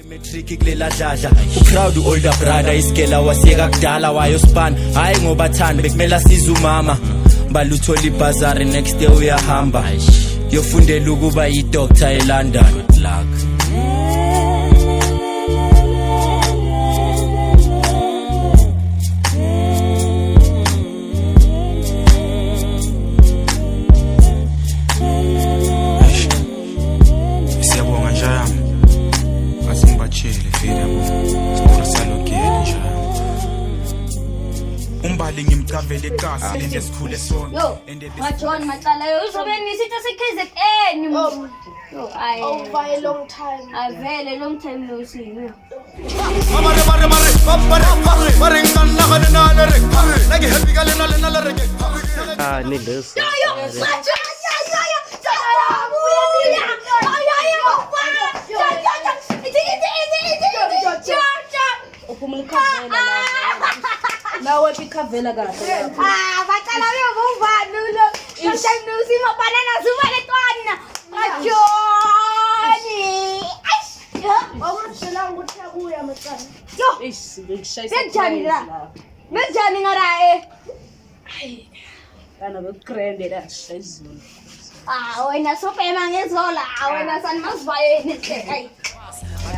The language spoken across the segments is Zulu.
Metric kulela dladla ucrowd older brother iskela wasiyeka kudala wayo span hayi ngoba thani bekumela siza umama baluthola ibazari next day uyahamba yofundela ukuba yi doctor eLondon good luck umbali ngimcavele kasi lende sikhule sona yo John Matlala yo uzobe ngisitha seKZN yo I over a long time a very long time no see you Needles. nawe bikhavela kahle bacala uyobuvana lo sometimes usima banana zubaletwana John awushela ukuthi akuya macala yo benjani la benjani ngarae kana bekrende la shezulu wena sopema ngezola wena sanimasibayeni hle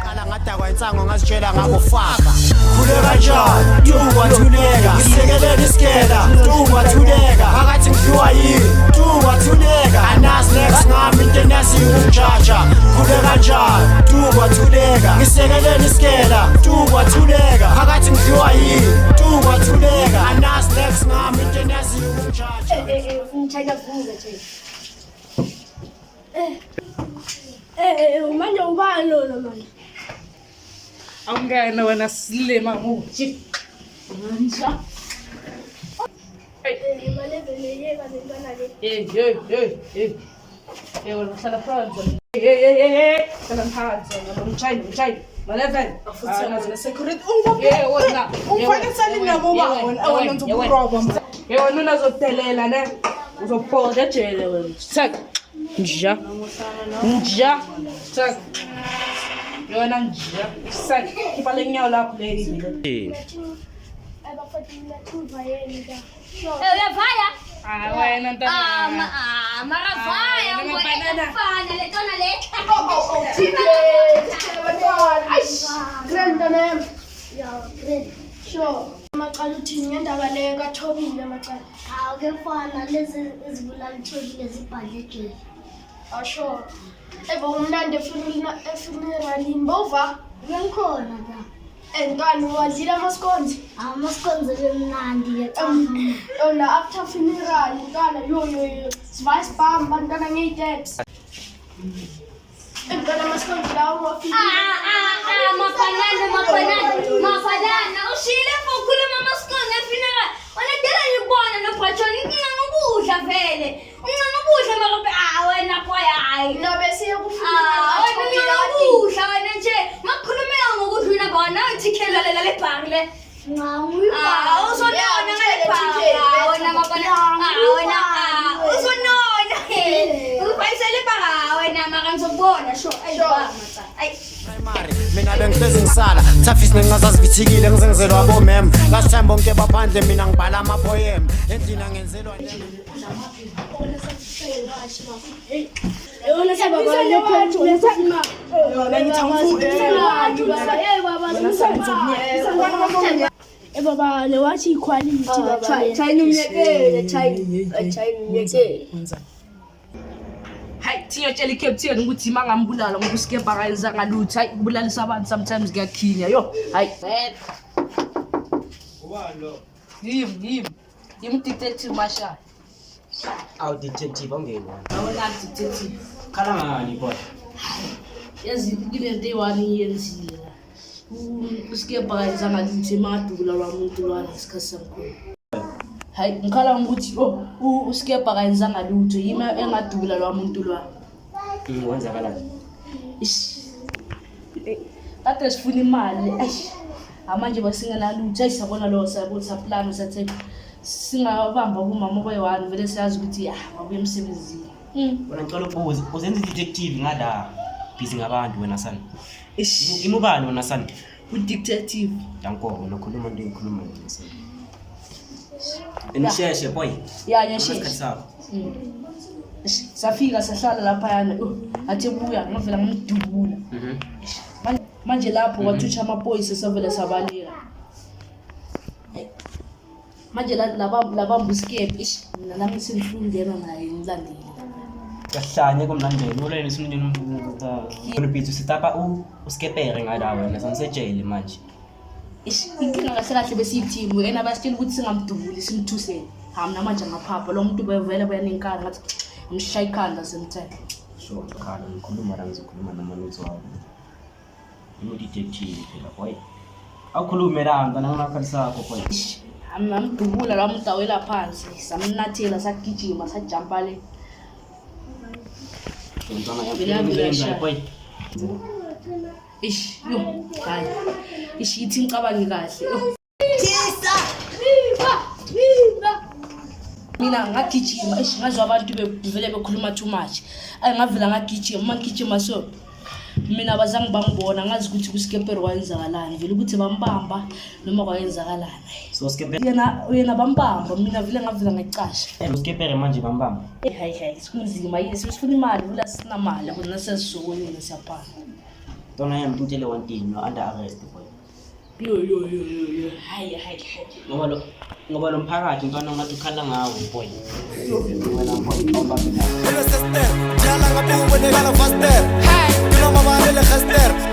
Qala ngadakwa insango ngazitshela ngakufaka khuleka njalo tuwathuleka ngisekelele iskela tuwathuleka phakathi ngiphiwa yini tuwathuleka anas next ngami into enyazi ukumjaja khuleka njalo tuwathuleka ngisekelele iskela tuwathuleka phakathi ngiphiwa yini tuwathuleka anas next ngami into enyazi ukumjaja umthatha kuze nje manje ubani lo manje awungena wena silema muthi manja malevele yeka lentwana le wena hlala phansi hlala phansi ngomchayini malevele afuthi security wena ufake salingabo wona awona nzokuroba wena unazodelela ne uzophoda ejele wena sak nja sak yona nja sak kipale nyawo lapho leli abafatina thuva yeni ka uyavaya wena ntana maravaya ngofana letona le grande mem ya grande sure macala uthini ngendaba leyo kaThobile macala awuke fana lezi ezibulala uThobile zibhadlejele asho umnandi efuneral imbova ngikhona la entwana wadlila amaskonzi amasikwenze bemnandi yona after funeral intwana yo spice bomb bantwana ngeitex entwana amaskonzi lawo wafika mafanana ushile fokhuluma amasikwenze efuneral wanadela yibona nobhachoni ngingangokudla vele ngingangokudla mara wena boya hayi no bese ukudla wena nje makhulumela ngokudlula bona uthikela lela lebhangile uzonona ngalebhanga wena mabona wena uzonona ubhayisele ibhanga wena mara ngizobona sho ayi mina bengihlezi ngisala thafisi nengazazi vithikile ngizenzelwa bomem last time bonke baphandle mina ngibhala amapoem endina ngenzelwa yona sababa lephethu lesima yona ngithamfude baba lewathi equality baba China umyekele hayi thiyo tshela iCaptain ukuthi mangambulala ngoba uskeba kayenza ngalutho hayi kubulalisa abantu sometimes kuyakhinya yo hayi yim detective Marshall Aw detective ongeni. awona detective Khala ngani boy? yazi kulento eyiwani yenzile uskeba kayenza ngalutho emadukula lwamuntu lwana isikhathi samkhulu hayi ngikhala ukuthi uskeba kayenza ngalutho yima engadukula lwamuntu lwana Wenza kalani? kade sifuna imali manje basingenalutho ayisabona lo sabotha plan sathe singabamba kumama obayi1 vele siyazi ukuthi wabuye emsebenzini Wena ngicela ukubuza uzenza detective ngala. busy ngabantu wena sana. Ish, Imubani wena sana? udetective. Danko nokhuluma into engikhuluma nje. Enisheshe boy. Ya Isikhathi nyasheshe. sakho. Ish, safika sahlala lapha yana. Athe buya ngavela ngimdubula. Manje lapho wathutsha amaphoyisa savela sabaleka. Manje labamba uskep ish mina nami sengifundela naye ngilandile. Kahlanye komlandeni ulele isimnyeni umpithu sitapa uskepere ngalawe wena sanisejele manje. Ish inkinga kahle besiyithimu yena basitshela ukuthi singamdubuli simthusele. Hamna manje ngaphapha lo muntu bevela bayanenkani ngathi ngishaya ikhanda semthetho. Sure khala ngikhuluma la ngizokhuluma namanutsi wawo. Detective phela boy. Awukhulume la ngana ngamakhala sakho boy. Amdubula la muntu awela phansi samnathela sagijima sajumpa le. Boy. Ish yo hayi ish ithi ngicabangi kahle mina ngagijima ish ngazwa abantu bevele bekhuluma too much ngavela ngagijima mangijima so mina bazange bangibona ngazi ukuthi kuskepero wayenzakalani vele ukuthi bambamba noma kwayenzakalani So skepere yena bambamba mina vele ngavela ngicasha skepere manje bambamba. hayi sikunzima yini sifuna imali vula sina mali bona sesizokoleni siyaphana Tona yami ngitshele one thing no under arrest boy. yo hayi Ngoba lo mphakathi ngibona ngathi ukhala ngawo boy. Wena boy awubambe la. Hello sister, jala ngabe ubonekala faster. Hey, mina mama le gester.